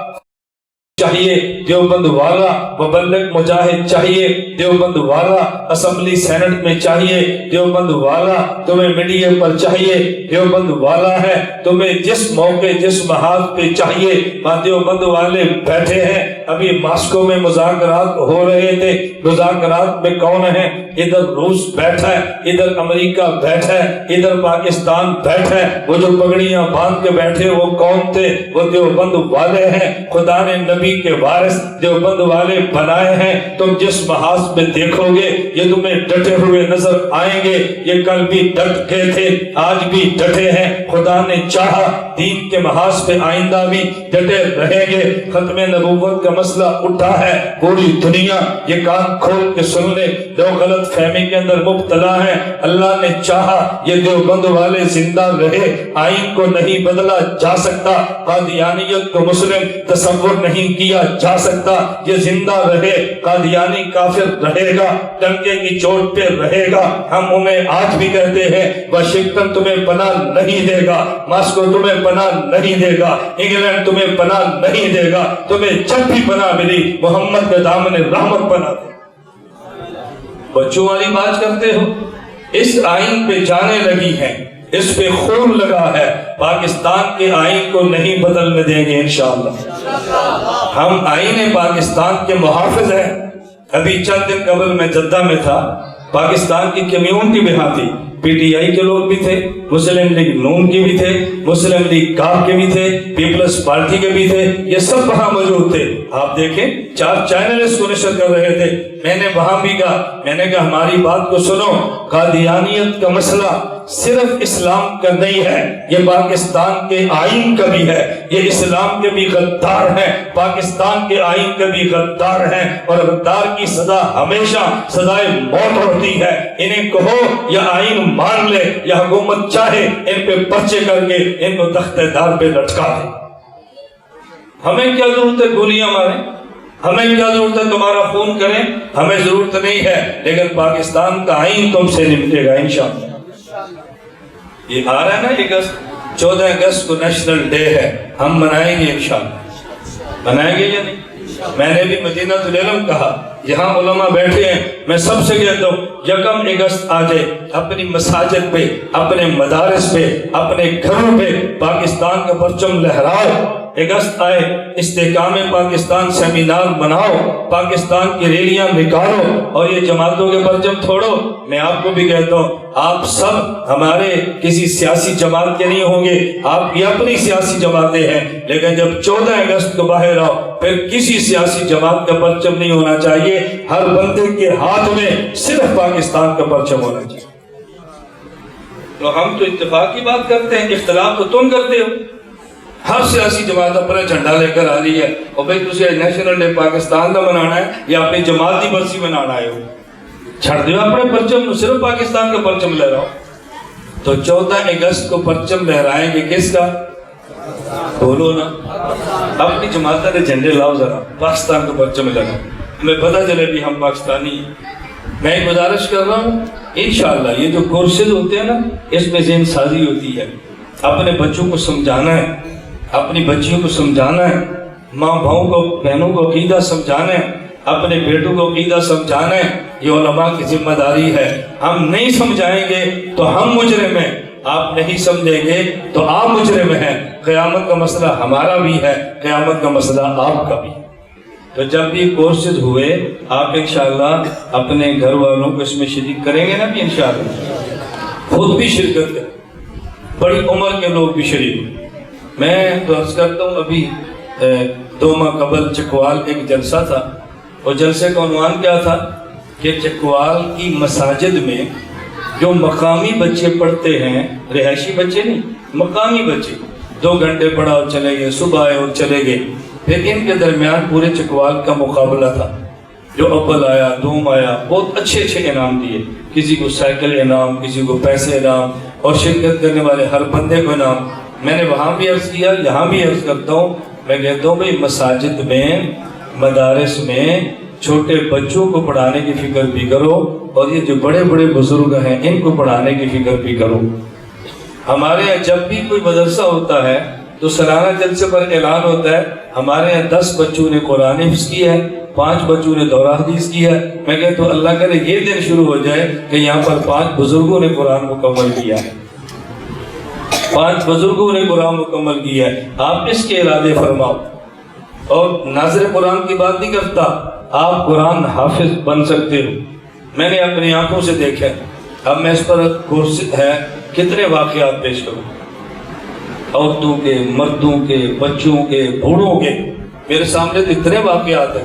چاہیے دیوبند والا، مبلغ مجاہد چاہیے دیوبند والا، اسمبلی سینٹ میں چاہیے دیوبند والا، تمہیں میڈیا پر چاہیے دیوبند والا ہے، تمہیں جس موقع جس محاذ پہ چاہیے وہاں دیوبند والے بیٹھے ہیں۔ ابھی ماسکو میں مذاکرات ہو رہے تھے، مذاکرات میں کون ہیں؟ ادھر روس بیٹھا ہے، ادھر امریکہ بیٹھا ہے، ادھر پاکستان بیٹھا ہے۔ وہ جو پگڑیاں باندھ کے بیٹھے وہ کون تھے؟ وہ دیوبند والے ہیں۔ خدا نے نبی کے وارث دیوبند والے بنائے ہیں۔ تم جس محاذ پہ دیکھو گے یہ تمہیں ڈٹے ہوئے نظر آئیں گے۔ یہ کل بھی ڈٹ گئے تھے، آج بھی ڈٹے ہیں۔ خدا نے چاہا دین کے محاذ پہ آئندہ بھی ڈٹے رہیں گے۔ ختم نبوت کا مسئلہ اٹھا ہے، پوری دنیا یہ کان کھول کے سن لے، لوگ غلط فہمی کے اندر مبتلا ہیں۔ اللہ نے چاہا یہ دیوبند والے زندہ رہے، آئین کو نہیں بدلا جا سکتا، قادیانیت کو مسلم تصور نہیں کیا جا سکتا، یہ زندہ رہے، قادیانی کافر رہے گا، ڈنکے کی چوٹ پہ رہے گا۔ ہم انہیں آج بھی کہتے ہیں واشنگٹن تمہیں پناہ نہیں دے گا، ماسکو تمہیں پناہ نہیں دے گا، انگلینڈ تمہیں پناہ نہیں دے گا، تمہیں جب بھی پناہ ملی محمد کے دامن رحمت پناہ دے۔ بچوں والی بات کرتے ہو، اس آئین پہ جانے لگی ہیں، اس پہ خون لگا ہے، پاکستان کے آئین کو نہیں بدلنے دیں گے انشاءاللہ۔ ہم آئین پاکستان کے محافظ ہیں۔ ابھی چند دن قبل میں جدہ میں تھا، پاکستان کی کمیونٹی بھی ہاں تھی، پی ٹی آئی کے لوگ بھی تھے، مسلم لیگ نون کے بھی تھے، مسلم لیگ کاف کے بھی تھے، پیپلز پارٹی کے بھی تھے، یہ سب وہاں موجود تھے۔ آپ دیکھیں 4 چینل اس کو نشر کر رہے تھے، میں نے وہاں بھی کہا، میں نے کہا ہماری بات کو سنو، قادیانیت کا مسئلہ صرف اسلام کا نہیں ہے، یہ پاکستان کے آئین کا بھی ہے، یہ اسلام کے بھی غدار ہیں، پاکستان کے آئین کے بھی غدار ہیں، اور غدار کی سزا ہمیشہ سزائے موت ہوتی ہے۔ انہیں کہو یا آئین مان لے یا حکومت چاہے ان پہ پرچے کر کے ان کو تختہ دار پہ لٹکا دے۔ ہمیں کیا ضرورت ہے گولیاں ماریں، ہمیں کیا ضرورت ہے تمہارا خون کریں، ہمیں ضرورت نہیں ہے، لیکن پاکستان کا آئین تم سے نمٹے گا انشاءاللہ۔ یہ آ رہا ہے نا 14 اگست کو نیشنل ڈے ہے، ہم منائیں گے انشاءاللہ، منائیں گے یا نہیں؟ میں نے بھی مدینہ العلم کہا، یہاں علماء بیٹھے ہیں، میں سب سے کہتا ہوں 1 اگست آ جائے، اپنی مساجد پہ، اپنے مدارس پہ، اپنے گھروں پہ پاکستان کا پرچم لہراؤ۔ اگست آئے، استحکام پاکستان سیمینار بناؤ، پاکستان کی ریلیاں نکالو، اور یہ جماعتوں کے پرچم چھوڑو۔ میں آپ کو بھی کہتا ہوں، آپ سب ہمارے کسی سیاسی جماعت کے نہیں ہوں گے، آپ کی اپنی سیاسی جماعتیں ہیں، لیکن جب 14 اگست کو باہر آؤ پھر کسی سیاسی جماعت کا پرچم نہیں ہونا چاہیے، ہر بندے کے ہاتھ میں صرف پاکستان کا پرچم ہونا چاہیے۔ تو ہم تو اتفاق کی بات کرتے ہیں، اختلاف تو تم کرتے ہو۔ ہر سیاسی جماعت اپنا جھنڈا لے کر آ رہی ہے، اور بھائی تجھے نیشنل ڈے پاکستان کا منانا ہے یا اپنی جماعت کی برسی منانا ہے، چھڑ دیو اپنے پرچم، صرف پاکستان کا پرچم لہراؤ۔ تو 14 اگست کو پرچم لہرائیں گے کس کا؟ بولو نا، اپنی جماعت کے جھنڈے لاؤ، ذرا پاکستان کا پرچم لگاؤ، ہمیں پتہ چلے بھی ہم پاکستانی ہیں۔ میں ایک گزارش کر رہا ہوں، انشاءاللہ یہ جو کورسز ہوتے ہیں نا، اس میں ذہن سازی ہوتی ہے، اپنے بچوں کو سمجھانا ہے، اپنی بچیوں کو سمجھانا ہے، ماں بھاؤں کو، بہنوں کو عقیدہ سمجھانا ہے، اپنے بیٹوں کو عقیدہ سمجھانا ہے، یہ علماء کی ذمہ داری ہے۔ ہم نہیں سمجھائیں گے تو ہم مجرم ہیں، آپ نہیں سمجھیں گے تو آپ مجرم ہیں۔ قیامت کا مسئلہ ہمارا بھی ہے، قیامت کا مسئلہ آپ کا بھی۔ تو جب بھی کورسز ہوئے آپ انشاءاللہ اپنے گھر والوں کو اس میں شریک کریں گے نا بھی انشاءاللہ، خود بھی شرکت کریں، بڑی عمر کے لوگ بھی شریک ہوں۔ میں تو عرض کرتا ہوں، ابھی 2 ماہ قبل چکوال ایک جلسہ تھا، اور جلسے کا عنوان کیا تھا کہ چکوال کی مساجد میں جو مقامی بچے پڑھتے ہیں، رہائشی بچے نہیں، مقامی بچے 2 گھنٹے پڑھا اور چلے گئے، صبح آئے اور چلے گئے، پھر ان کے درمیان پورے چکوال کا مقابلہ تھا، جو اول آیا، دوم آیا، بہت اچھے اچھے انعام دیے، کسی کو سائیکل انعام، کسی کو پیسے انعام، اور شرکت کرنے والے ہر بندے کو انعام۔ میں نے وہاں بھی عرض کیا، یہاں بھی عرض کرتا ہوں، میں کہتا ہوں بھئی مساجد میں، مدارس میں چھوٹے بچوں کو پڑھانے کی فکر بھی کرو، اور یہ جو بڑے بڑے بزرگ ہیں ان کو پڑھانے کی فکر بھی کرو۔ ہمارے یہاں جب بھی کوئی مدرسہ ہوتا ہے تو سالانہ جلسے پر اعلان ہوتا ہے، ہمارے یہاں 10 بچوں نے قرآن حفظ کیا ہے، 5 بچوں نے دورہ حدیث کیا ہے۔ میں کہتا ہوں اللہ کرے یہ دن شروع ہو جائے کہ یہاں پر 5 بزرگوں نے قرآن مکمل کیا ہے، 5 بزرگوں نے قرآن مکمل کیا ہے۔ آپ اس کے ارادے فرماؤ، اور ناظر قرآن کی بات نہیں کرتا، آپ قرآن حافظ بن سکتے ہو، میں نے اپنی آنکھوں سے دیکھا۔ اب میں اس پر کورس ہے کتنے واقعات پیش کروں، عورتوں کے، مردوں کے، بچوں کے، بوڑھوں کے، میرے سامنے تو اتنے واقعات ہیں۔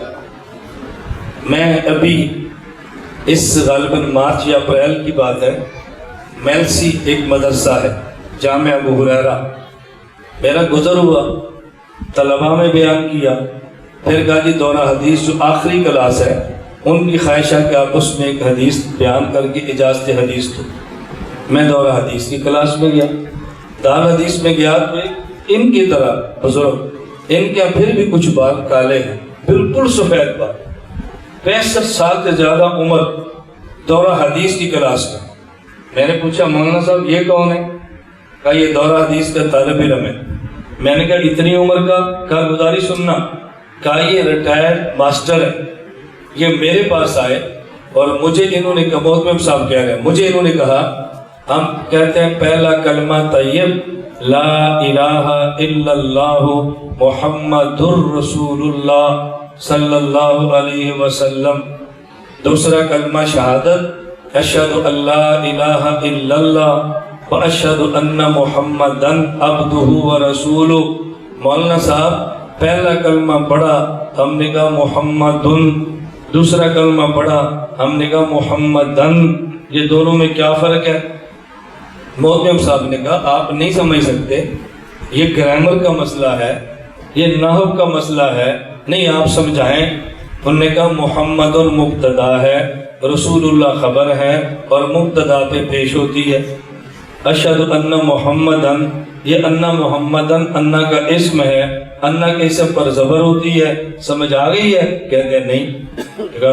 میں ابھی اس غالباً مارچ یا اپریل کی بات ہے، میلسی ایک مدرسہ ہے، جامعہ ابو ہریرہ، میرا گزر ہوا، طلباء میں بیان کیا، پھر کہا جی دورہ حدیث جو آخری کلاس ہے، ان کی خواہش ہے کہ آپ اس میں ایک حدیث بیان کر کے اجازت حدیث دو۔ میں دورہ حدیث کی کلاس میں گیا، دار حدیث میں گیا، تو ان کی طرح بزرگ، ان کے پھر بھی کچھ بال کالے ہیں، بالکل سفید بال، 65 سال سے زیادہ عمر، دورہ حدیث کی کلاس میں۔ میں نے پوچھا مولانا صاحب یہ کون ہے؟ کہا یہ دورہ حدیث کا طالب علم ہے۔ میں نے کہا اتنی عمر کا کارگزاری سننا؟ کہا یہ ریٹائرڈ ماسٹر ہے، یہ میرے پاس آئے اور مجھے انہوں نے کہا، محتمم صاحب کہہ رہے ہیں، مجھے انہوں نے کہا ہم کہتے ہیں پہلا کلمہ طیب لا الہ الا اللہ محمد الرسول اللہ صلی اللہ علیہ وسلم، دوسرا کلمہ شہادت اشہد ان لا الہ الا اللہ واشہد ان محمدن عبدہ ورسولہ۔ مولانا صاحب پہلا کلمہ پڑھا، ہم نے کہا محمدن، دوسرا کلمہ پڑھا، ہم نے کہا محمدن، یہ دونوں میں کیا فرق ہے؟ محترم صاحب نے کہا آپ نہیں سمجھ سکتے، یہ گرامر کا مسئلہ ہے، یہ نحو کا مسئلہ ہے، نہیں آپ سمجھائیں۔ انہوں نے کہا محمد مبتدا ہے، رسول اللہ خبر ہے، اور مبتدا پہ پیش ہوتی ہے۔ اشہد ان محمدن، یہ انا محمدن انا کا اسم ہے، انا کے اسم پر زبر ہوتی ہے، سمجھ آ گئی ہے؟ کہتے ہیں نہیں۔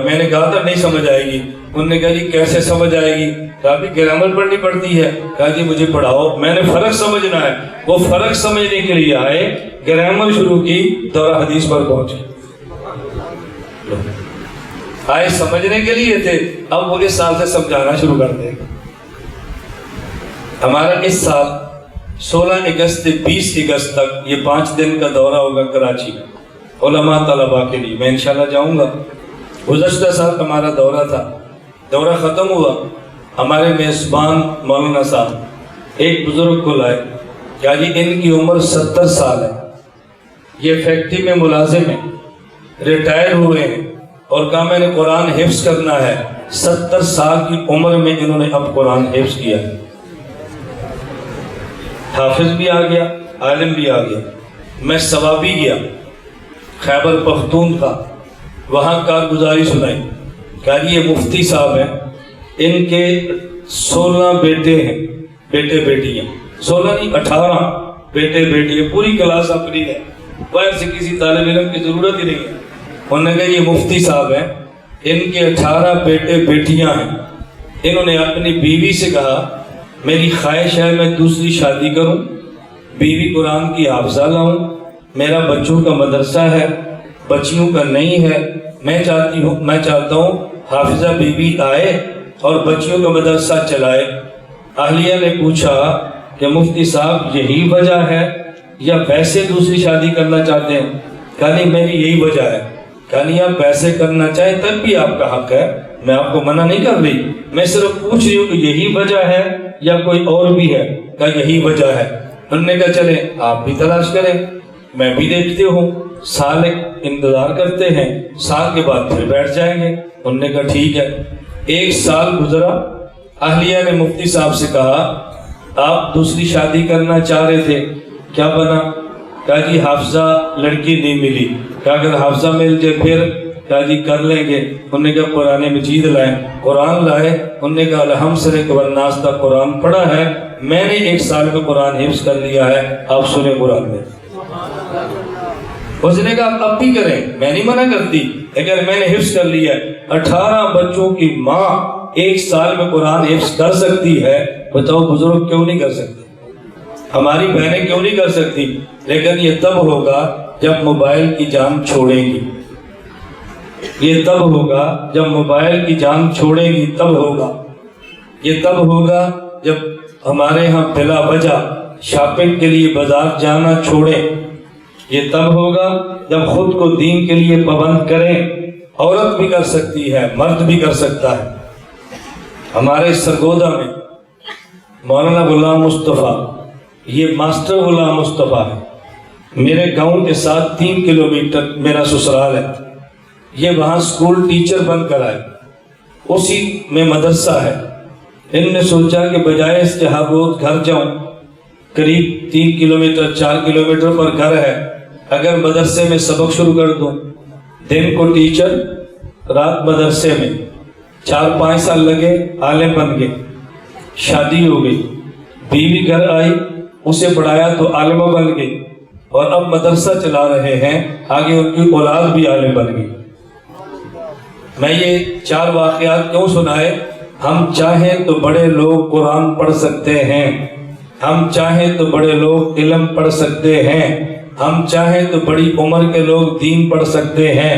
میں نے کہا تھا نہیں سمجھ آئے گی۔ انہوں نے کہا جی کیسے سمجھ آئے گی؟ کہا بھی گرامر پڑھنی پڑتی ہے۔ کہا جی مجھے پڑھاؤ، میں نے فرق سمجھنا ہے۔ وہ فرق سمجھنے کے لیے آئے، گرامر شروع کی، دورہ حدیث پر پہنچے۔ آئے سمجھنے کے لیے تھے، اب وہ اس سال سے سمجھانا شروع کر دیں۔ ہمارا اس سال 16 اگست سے 20 اگست تک یہ 5 دن کا دورہ ہوگا کراچی علماء طلباء کے لیے، میں انشاءاللہ جاؤں گا۔ گزشتہ سال ہمارا دورہ تھا، دورہ ختم ہوا، ہمارے میزبان مولانا صاحب ایک بزرگ کو لائے، کہا جی ان کی عمر 70 سال ہے، یہ فیکٹری میں ملازم ہیں، ریٹائر ہوئے ہیں، اور کہا میں نے قرآن حفظ کرنا ہے۔ 70 سال کی عمر میں انہوں نے اب قرآن حفظ کیا ہے، حافظ بھی آ گیا، عالم بھی آ گیا۔ میں ثوابی گیا خیبر پختونخوا، وہاں کارگزاری سنائی، کہا جی یہ مفتی صاحب ہیں، ان کے 16 بیٹے ہیں، بیٹے بیٹیاں، 16 نہیں 18 بیٹے بیٹیاں، پوری کلاس اپنی ہے، باہر سے کسی طالب علم کی ضرورت ہی نہیں ہے۔ انہوں نے کہا یہ مفتی صاحب ہیں، ان کے 18 بیٹے بیٹیاں ہیں، انہوں نے اپنی بیوی سے کہا میری خواہش ہے میں دوسری شادی کروں، بیوی قرآن کی حافظہ لاؤں، میرا بچوں کا مدرسہ ہے، بچیوں کا نہیں ہے، میں چاہتا ہوں حافظہ بیوی آئے اور بچیوں کا مدرسہ چلائے۔ اہلیہ نے پوچھا کہ مفتی صاحب یہی وجہ ہے یا ویسے دوسری شادی کرنا چاہتے ہیں؟ کہا نہیں میری یہی وجہ ہے۔ کہا نہیں آپ ویسے کرنا چاہیں تب بھی آپ کا حق ہے، میں آپ کو منع نہیں کر رہی، میں صرف پوچھ رہی ہوں کہ یہی وجہ ہے یا کوئی اور بھی ہے؟ کہا یہی وجہ ہے۔ انہوں نے کہا چلیں آپ بھی تلاش کریں، میں بھی دیکھتے ہوں، سال انتظار کرتے ہیں، سال کے بعد پھر بیٹھ جائیں گے۔ انہوں نے کہا ٹھیک ہے۔ 1 سال گزرا، اہلیہ نے مفتی صاحب سے کہا آپ دوسری شادی کرنا چاہ رہے تھے، کیا بنا؟ کہا جی حافظہ لڑکی نہیں ملی۔ کہا اگر حافظہ مل جائے پھر؟ کہا جی کر لیں گے۔ انہوں نے کہا قرآن مجید لائیں، قرآن لائے۔ انہوں نے کہا الحمد سے والناس تک قرآن پڑھا ہے، میں نے 1 سال میں قرآن حفظ کر لیا ہے، آپ سنیں قرآن میں۔ اس نے کہا اب بھی کریں، میں نہیں منع کرتی، لیکن میں نے حفظ کر لیا ہے۔ 18 بچوں کی ماں 1 سال میں قرآن حفظ کر سکتی ہے، بتاؤ بزرگ کیوں نہیں کر سکتے؟ ہماری بہنیں کیوں نہیں کر سکتی؟ لیکن یہ تب ہوگا جب موبائل کی جان چھوڑے گی، یہ تب ہوگا جب موبائل کی جان چھوڑے گی، تب ہوگا یہ، تب ہوگا جب ہمارے ہاں بلا وجہ شاپنگ کے لیے بازار جانا چھوڑیں، یہ تب ہوگا جب خود کو دین کے لیے پابند کریں۔ عورت بھی کر سکتی ہے، مرد بھی کر سکتا ہے۔ ہمارے سرگودا میں مولانا غلام مصطفیٰ، یہ ماسٹر غلام مصطفیٰ ہے، میرے گاؤں کے ساتھ 3 کلومیٹر میرا سسرال ہے، یہ وہاں سکول ٹیچر بن کر آئے، اسی میں مدرسہ ہے۔ ان نے سوچا کہ بجائے اس کے ہر روز گھر جاؤں، قریب 3 کلومیٹر 4 کلومیٹر پر گھر ہے، اگر مدرسے میں سبق شروع کر دوں، دن کو ٹیچر رات مدرسے میں، 4-5 سال لگے، عالم بن گئے، شادی ہو گئی، بیوی گھر آئی، اسے پڑھایا تو عالمہ بن گئی، اور اب مدرسہ چلا رہے ہیں، آگے ان کی اولاد بھی عالم بن گئی۔ میں یہ 4 واقعات کیوں سنائے؟ ہم چاہیں تو بڑے لوگ قرآن پڑھ سکتے ہیں، ہم چاہیں تو بڑے لوگ علم پڑھ سکتے ہیں، ہم چاہیں تو بڑی عمر کے لوگ دین پڑھ سکتے ہیں۔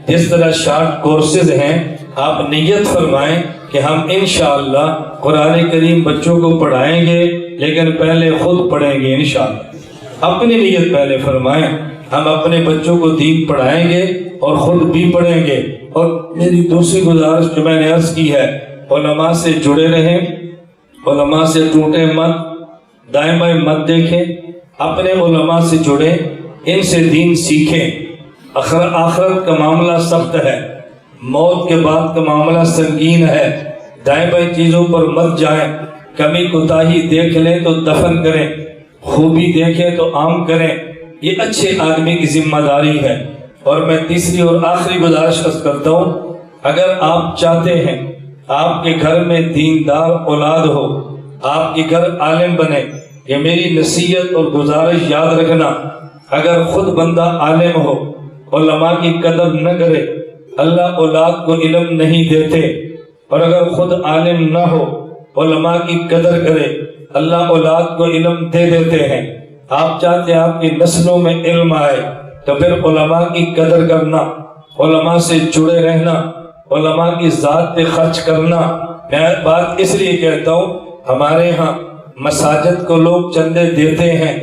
جس طرح شارٹ کورسز ہیں، آپ نیت فرمائیں کہ ہم انشاءاللہ قرآن کریم بچوں کو پڑھائیں گے، لیکن پہلے خود پڑھیں گے انشاءاللہ۔ اپنی نیت پہلے فرمائیں، ہم اپنے بچوں کو دین پڑھائیں گے اور خود بھی پڑھیں گے۔ اور میری دوسری گزارش جو میں نے عرض کی ہے، علماء سے جڑے رہیں، علماء سے ٹوٹے مت، دائیں بائیں مت دیکھیں، اپنے علماء سے جڑیں، ان سے دین سیکھیں۔ آخرت کا معاملہ سخت ہے، موت کے بعد کا معاملہ سنگین ہے، دائیں بائیں چیزوں پر مت جائیں، کمی کوتاہی دیکھ لیں تو دفن کریں، خوبی دیکھیں تو عام کریں، یہ اچھے آدمی کی ذمہ داری ہے۔ اور میں تیسری اور آخری گزارش کرتا ہوں، اگر آپ چاہتے ہیں آپ کے گھر میں دیندار اولاد ہو، آپ کے گھر عالم بنے، یہ میری نصیحت اور گزارش یاد رکھنا، اگر خود بندہ عالم ہو، علماء کی قدر نہ کرے، اللہ اولاد کو علم نہیں دیتے، اور اگر خود عالم نہ ہو، علماء کی قدر کرے، اللہ اولاد کو علم دے دیتے ہیں۔ آپ چاہتے ہیں آپ کی نسلوں میں علم آئے تو پھر علماء کی قدر کرنا، علماء سے جڑے رہنا، علماء کی ذات پہ خرچ کرنا۔ میں بات اس لیے کہتا ہوں، ہمارے ہاں مساجد کو لوگ چندے دیتے ہیں،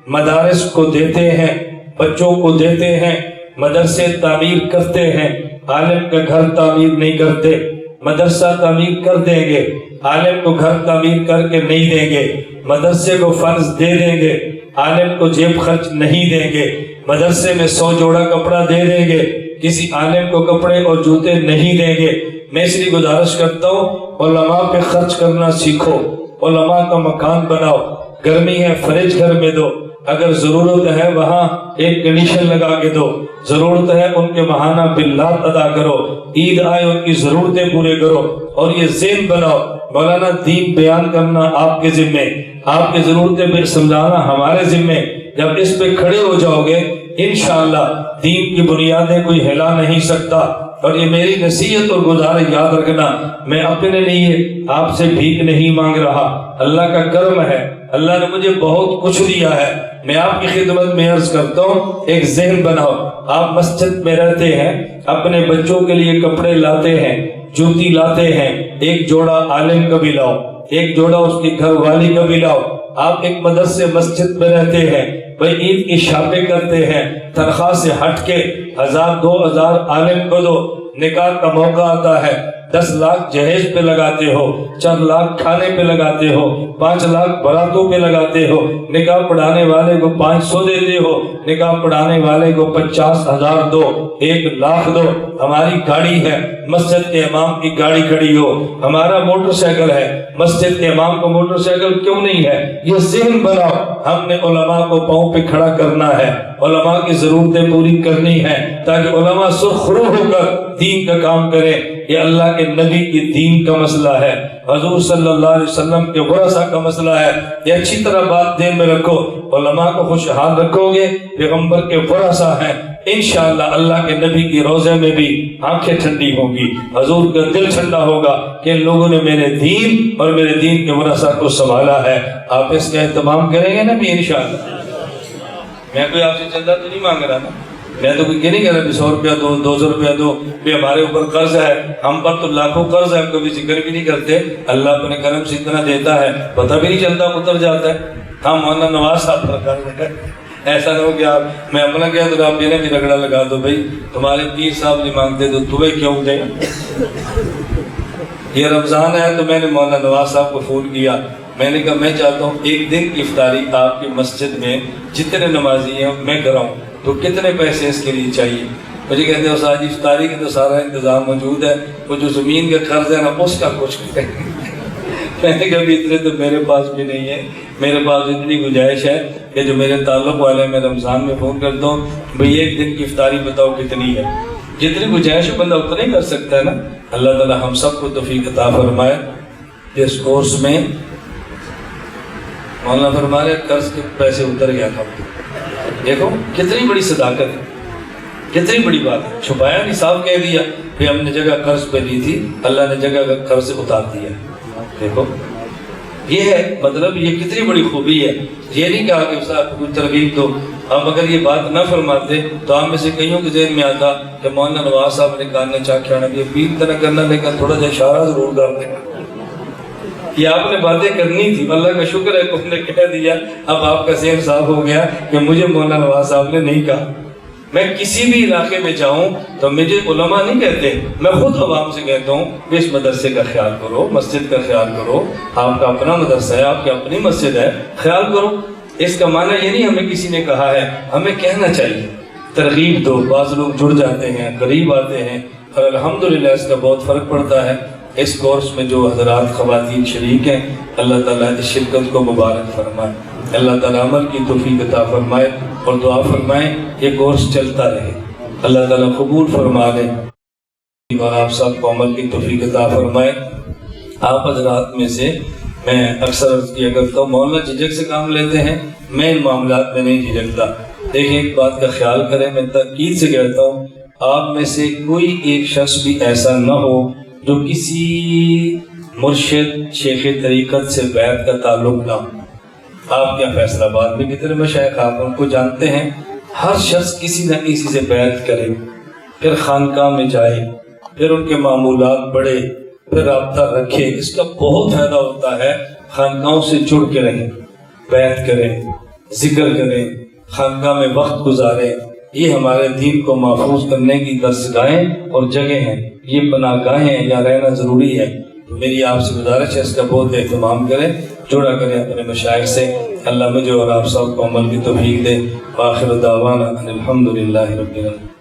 مدارس کو دیتے ہیں، بچوں کو دیتے ہیں، مدرسے تعمیر کرتے ہیں، عالم کا گھر تعمیر نہیں کرتے۔ مدرسہ تعمیر کر دیں گے، عالم کو گھر تعمیر کر کے نہیں دیں گے، مدرسے کو فنڈز دے دیں گے، عالم کو جیب خرچ نہیں دیں گے، مدرسے میں 100 جوڑا کپڑا دے دیں گے، کسی عالم کو کپڑے اور جوتے نہیں دیں گے۔ میں اس لیے گزارش کرتا ہوں، علماء پہ خرچ کرنا سیکھو، علماء کا مکان بناؤ، گرمی ہے فریج گھر میں دو، اگر ضرورت ہے وہاں ایک کنڈیشن لگا کے دو، ضرورت ہے ان کے ماہانہ بلات ادا کرو، عید آئے ان کی ضرورتیں پورے کرو، اور یہ ذہن بناؤ مولانا دین بیان کرنا آپ کے ذمے، آپ کی ضرورتیں پھر سمجھانا ہمارے ذمے۔ جب اس پہ کھڑے ہو جاؤ گے انشاءاللہ دین کی بنیادیں کوئی ہلا نہیں سکتا۔ اور یہ میری نصیحت اور گزارش یاد رکھنا، میں اپنے لیے آپ سے بھیک نہیں مانگ رہا، اللہ کا کرم ہے، اللہ نے مجھے بہت کچھ دیا ہے۔ میں آپ کی خدمت میں عرض کرتا ہوں، ایک ذہن بناؤ، آپ مسجد میں رہتے ہیں، اپنے بچوں کے لیے کپڑے لاتے ہیں، جوتی لاتے ہیں، ایک جوڑا عالم کا بھی لاؤ، ایک جوڑا اس کی گھر والی کا بھی لاؤ۔ آپ ایک مدرسے مسجد میں رہتے ہیں، بھائی عید کی شاپیں کرتے ہیں، تنخواہ سے ہٹ کے 1000 2000 عالم کو دو، نکاح کا موقع آتا ہے 10 لاکھ جہیز پہ لگاتے ہو، 4 لاکھ کھانے پہ لگاتے ہو، 5 لاکھ براتوں پہ لگاتے ہو، نکاح پڑھانے والے کو 500 دیتے ہو، نکاح پڑھانے والے کو 50,000 دو، 1 لاکھ دو۔ ہماری گاڑی ہے، مسجد کے امام کی گاڑی کھڑی ہو، ہمارا موٹر سائیکل ہے، مسجد کے امام کو موٹر سائیکل کیوں نہیں ہے؟ یہ ذہن بناؤ، ہم نے علماء کو پاؤں پہ کھڑا کرنا ہے، علماء کی ضرورتیں پوری کرنی ہے، تاکہ علماء سرخرو ہو کر دین کا کام کریں۔ یہ اللہ کے نبی کی دین کا مسئلہ ہے، حضور صلی اللہ علیہ وسلم کے ورثہ کا مسئلہ ہے۔ یہ اچھی طرح بات دین میں رکھو، علماء کو خوشحال رکھو گے، پیغمبر کے ورثہ ہیں، انشاءاللہ اللہ کے نبی کی روزے میں بھی آنکھیں ٹھنڈی ہوں گی، حضور کا دل ٹھنڈا ہوگا کہ ان لوگوں نے میرے دین اور میرے دین کے ورثہ کو سنبھالا ہے۔ آپ اس کا اہتمام کریں گے نا بھی انشاءاللہ؟ میں کوئی آپ سے چندہ تو نہیں مانگ رہا نا، میں تو کوئی نہیں کہہ رہا 100 روپیہ دو، 200 روپیہ دو، بھی ہمارے اوپر قرض ہے، ہم پر تو لاکھوں قرض ہے، ہم کبھی ذکر بھی نہیں کرتے۔ اللہ اپنے کرم سے اتنا دیتا ہے، پتہ بھی نہیں چلتا اتر جاتا ہے۔ ہم مولانا نواز صاحب پر قرض ہے، ایسا نہ ہو کہ آپ میں اپنا کیا تو آپ نے بھی رگڑا لگا دو، بھائی تمہارے پیر صاحب نہیں مانگتے تو تمہیں کیوں دیں؟ یہ رمضان ہے تو میں نے مولانا نواز صاحب کو فون کیا، میں نے کہا میں چاہتا ہوں ایک دن کی افطاری آپ کی مسجد میں جتنے نمازی ہیں میں کراؤں، تو کتنے پیسے اس کے لیے چاہیے؟ مجھے کہتے ہیں استاد جی افطاری کا تو سارا انتظام موجود ہے، وہ جو زمین کا قرض ہے نا اس کا کچھ کریں۔ میں نے کہا اتنے تو میرے پاس بھی نہیں ہے، میرے پاس اتنی گنجائش ہے کہ جو میرے تعلق والے میں رمضان میں فون کرتا ہوں، بھئی ایک دن کی افطاری بتاؤ کتنی ہے؟ جتنی گنجائش بندہ اتنا ہی کر سکتا ہے نا۔ اللہ تعالی ہم سب کو توفیق عطا فرمائے۔ اس کورس میں مولانا فرما رہے قرض کے پیسے اتر گیا تھا، دیکھو کتنی بڑی صداقت ہے، کتنی بڑی بات ہے، چھپایا نہیں، صاف کہہ دیا کہ ہم نے جگہ قرض پہ لی تھی، اللہ نے جگہ قرض اتار دیا۔ دیکھو یہ ہے مطلب، یہ کتنی بڑی خوبی ہے۔ یہ نہیں کہا کہ صاحب کوئی ترغیب دو، ہم اگر یہ بات نہ فرماتے تو ہم میں سے کئیوں کے ذہن میں آتا کہ مولانا نواز صاحب نے کہا چاہ کے آنا، یہ پیر طرح کرنا، لیکن تھوڑا سا اشارہ ضرور کر دیں۔ یہ آپ نے باتیں کرنی تھی، اللہ کا شکر ہے کہ تم نے کہہ دیا، اب آپ کا ذہن صاف ہو گیا کہ مجھے مولانا نواز صاحب نے نہیں کہا۔ میں کسی بھی علاقے میں جاؤں تو مجھے علماء نہیں کہتے، میں خود عوام سے کہتا ہوں کہ اس مدرسے کا خیال کرو، مسجد کا خیال کرو، آپ کا اپنا مدرسہ ہے، آپ کی اپنی مسجد ہے، خیال کرو۔ اس کا معنی یہ نہیں ہمیں کسی نے کہا ہے، ہمیں کہنا چاہیے، ترغیب دو۔ بعض لوگ جڑ جاتے ہیں، قریب آتے ہیں، اور الحمدللہ اس کا بہت فرق پڑتا ہے۔ اس کورس میں جو حضرات خواتین شریک ہیں، اللہ تعالیٰ اس شرکت کو مبارک فرمائے، اللہ تعالیٰ عمل کی توفیق عطا فرمائے، اور دعا فرمائیں یہ کورس چلتا رہے، اللہ تعالیٰ قبول فرما لے اور آپ سب کو عمل کی توفیق عطا فرمائے۔ آپ حضرات میں سے میں اکثر عرض کیا کرتا ہوں، مولانا جھجک سے کام لیتے ہیں، میں ان معاملات میں نہیں جھجکتا۔ دیکھیں ایک بات کا خیال کریں، میں تاکید سے کہتا ہوں، آپ میں سے کوئی ایک شخص بھی ایسا نہ ہو جو کسی مرشد شیخ طریقت سے بیعت کا تعلق نہ ہو۔ آپ کیا فیصلہ آباد میں کتنے مشائخ آپ ان کو جانتے ہیں، ہر شخص کسی نہ کسی سے بیعت کرے، پھر خانقاہ میں جائے، پھر ان کے معمولات پڑھے، پھر رابطہ رکھے۔ اس کا بہت فائدہ ہوتا ہے، خانقاہوں سے جڑ کے رہیں، بیعت کریں، ذکر کریں، خانقاہ میں وقت گزاریں۔ یہ ہمارے دین کو محفوظ کرنے کی درسگاہیں اور جگہ ہیں، یہ پناہ گاہیں ہیں، یہاں رہنا ضروری ہے۔ تو میری آپ سے گزارش ہے اس کا بہت اہتمام کریں، جڑا کریں اپنے مشائخ سے۔ اللہ مجھے اور آپ سب کو عمل کی توفیق دے۔ وآخر دعوانا ان الحمد للہ رب العالمین۔